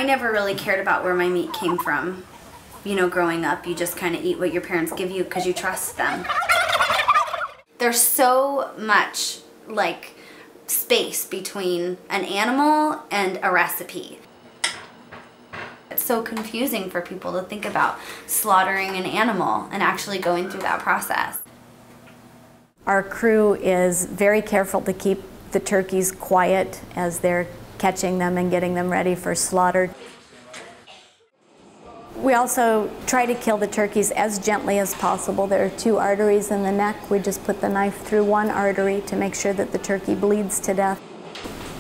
never really cared about where my meat came from. You know, growing up, you just kind of eat what your parents give you because you trust them. There's so much, like, space between an animal and a recipe. It's so confusing for people to think about slaughtering an animal and actually going through that process. Our crew is very careful to keep the turkeys quiet as they're catching them and getting them ready for slaughter. We also try to kill the turkeys as gently as possible. There are 2 arteries in the neck. We just put the knife through one artery to make sure that the turkey bleeds to death.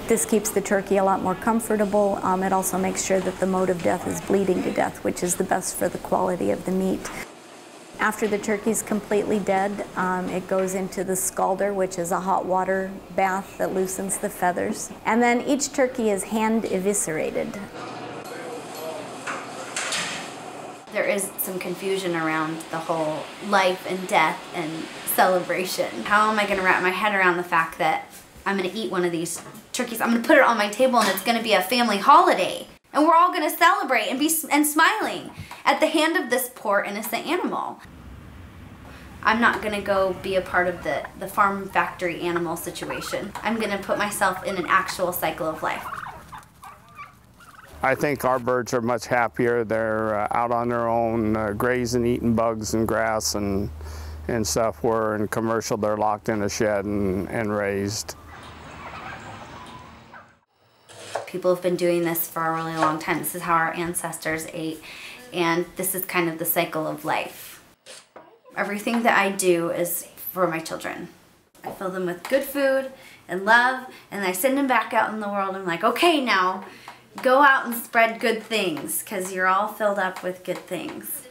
This keeps the turkey a lot more comfortable. It also makes sure that the mode of death is bleeding to death, which is the best for the quality of the meat. After the turkey's completely dead, it goes into the scalder, which is a hot water bath that loosens the feathers. And then each turkey is hand eviscerated. There is some confusion around the whole life and death and celebration. How am I going to wrap my head around the fact that I'm going to eat one of these turkeys, I'm going to put it on my table, and it's going to be a family holiday, and we're all going to celebrate and smiling at the hand of this poor innocent animal. I'm not going to go be a part of the farm factory animal situation. I'm going to put myself in an actual cycle of life. I think our birds are much happier. They're out on their own, grazing, eating bugs and grass and stuff, where in commercial they're locked in a shed and raised. People have been doing this for a really long time. This is how our ancestors ate, and this is kind of the cycle of life. Everything that I do is for my children. I fill them with good food and love, and I send them back out in the world. I'm like, okay, now go out and spread good things, because you're all filled up with good things.